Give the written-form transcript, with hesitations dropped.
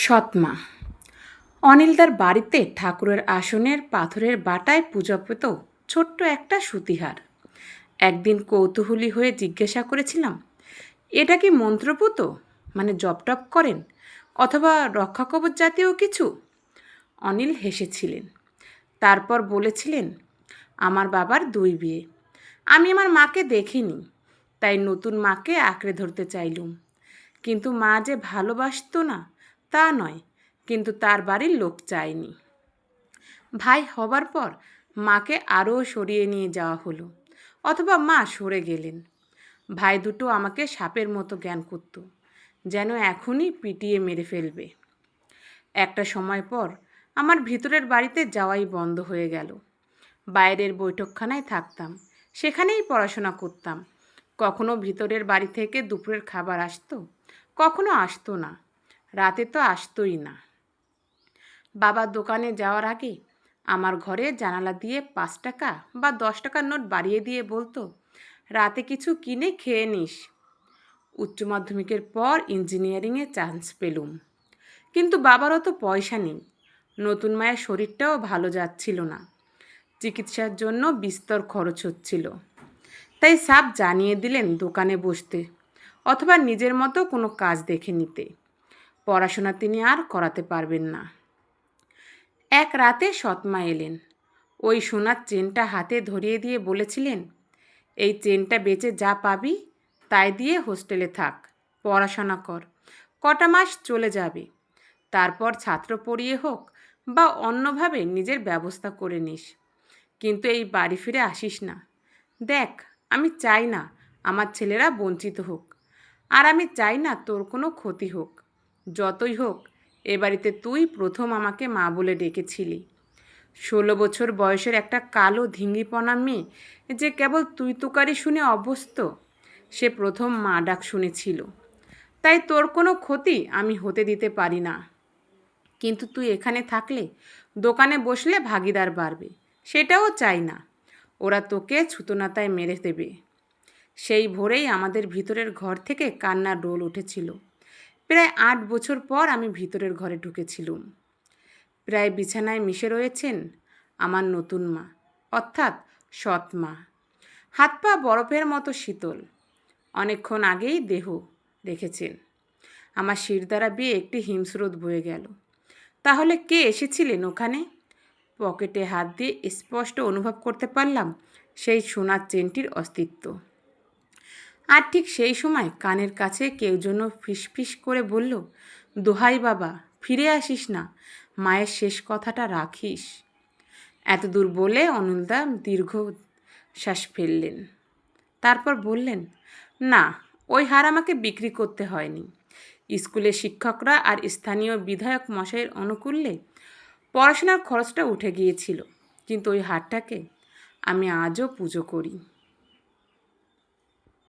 সৎমা। অনিলদার বাড়িতে ঠাকুরের আসনের পাথরের বাটায় পূজা পেত ছোট্ট একটা সুতিহার। একদিন কৌতূহলী হয়ে জিজ্ঞাসা করেছিলাম, এটা কি মন্ত্রপুত, মানে জপটপ করেন, অথবা রক্ষাকবচ জাতীয় কিছু? অনিল হেসেছিলেন, তারপর বলেছিলেন, আমার বাবার 2 বিয়ে, আমি আমার মাকে দেখিনি, তাই নতুন মাকে আঁকড়ে ধরতে চাইলুম। কিন্তু মা যে ভালোবাসতো না তা নয়, কিন্তু তার বাড়ির লোক চায়নি। ভাই হবার পর মাকে আরও সরিয়ে নিয়ে যাওয়া হলো, অথবা মা সরে গেলেন। ভাই দুটো আমাকে সাপের মতো জ্ঞান করত, যেন এখনই পিটিয়ে মেরে ফেলবে। একটা সময় পর আমার ভিতরের বাড়িতে যাওয়াই বন্ধ হয়ে গেল। বাইরের বৈঠকখানায় থাকতাম, সেখানেই পড়াশোনা করতাম। কখনো ভিতরের বাড়ি থেকে দুপুরের খাবার আসতো, কখনো আসতো না, রাতে তো আসতোই না। বাবা দোকানে যাওয়ার আগে আমার ঘরে জানালা দিয়ে 5 টাকা বা 10 টাকার নোট বাড়িয়ে দিয়ে বলতো, রাতে কিছু কিনে খেয়ে নিস। উচ্চ মাধ্যমিকের পর ইঞ্জিনিয়ারিংয়ে চান্স পেলুম, কিন্তু বাবার অত পয়সা নেই। নতুন মায়ের শরীরটাও ভালো যাচ্ছিল না, চিকিৎসার জন্য বিস্তর খরচ হচ্ছিল। তাই সাপ জানিয়ে দিলেন দোকানে বসতে, অথবা নিজের মতো কোনো কাজ দেখে নিতে। পড়াশোনা তিনি আর করাতে পারবেন না। এক রাতে সৎমা এলেন, ওই সোনার চেনটা হাতে ধরিয়ে দিয়ে বলেছিলেন, এই চেনটা বেচে যা পাবি তাই দিয়ে হোস্টেলে থাক, পড়াশোনা কর, কটা মাস চলে যাবে, তারপর ছাত্র পড়িয়ে হোক বা অন্যভাবে নিজের ব্যবস্থা করে নিস, কিন্তু এই বাড়ি ফিরে আসিস না। দেখ, আমি চাই না আমার ছেলেরা বঞ্চিত হোক, আর আমি চাই না তোর কোনো ক্ষতি হোক। যতই হোক, এ বাড়িতে তুই প্রথম আমাকে মা বলে ডেকেছিলি। 16 বছর বয়সের একটা কালো ধিঙ্গিপনা মেয়ে যে কেবল তুই তোকারি শুনে অভ্যস্ত, সে প্রথম মা ডাক শুনেছিল। তাই তোর কোনো ক্ষতি আমি হতে দিতে পারি না। কিন্তু তুই এখানে থাকলে, দোকানে বসলে ভাগিদার বাড়বে, সেটাও চাই না। ওরা তোকে ছুতোনাতায় মেরে দেবে। সেই ভোরেই আমাদের ভিতরের ঘর থেকে কান্নার রোল উঠেছিল। প্রায় 8 বছর পর আমি ভিতরের ঘরে ঢুকেছিলুম। প্রায় বিছানায় মিশে রয়েছেন আমার নতুন মা, অর্থাৎ সৎ মা। হাত পা বরফের মতো শীতল, অনেকক্ষণ আগেই দেহ রেখেছেন। আমার শিরদাঁড়া বেয়ে একটি হিমস্রোত বয়ে গেল। তাহলে কে এসেছিলেন ওখানে? পকেটে হাত দিয়ে স্পষ্ট অনুভব করতে পারলাম সেই সোনার চেনটির অস্তিত্ব। আর ঠিক সেই সময় কানের কাছে কেউ যেন ফিসফিস করে বলল, দোহাই বাবা, ফিরে আসিস না, মায়ের শেষ কথাটা রাখিস। এত দূর বলে অনিলদা দীর্ঘ শ্বাস ফেললেন, তারপর বললেন, না, ওই হার আমাকে বিক্রি করতে হয়নি। স্কুলের শিক্ষকরা আর স্থানীয় বিধায়ক মশাইয়ের অনুকূল্যে পড়াশোনার খরচটা উঠে গিয়েছিল, কিন্তু ওই হারটাকে আমি আজও পুজো করি।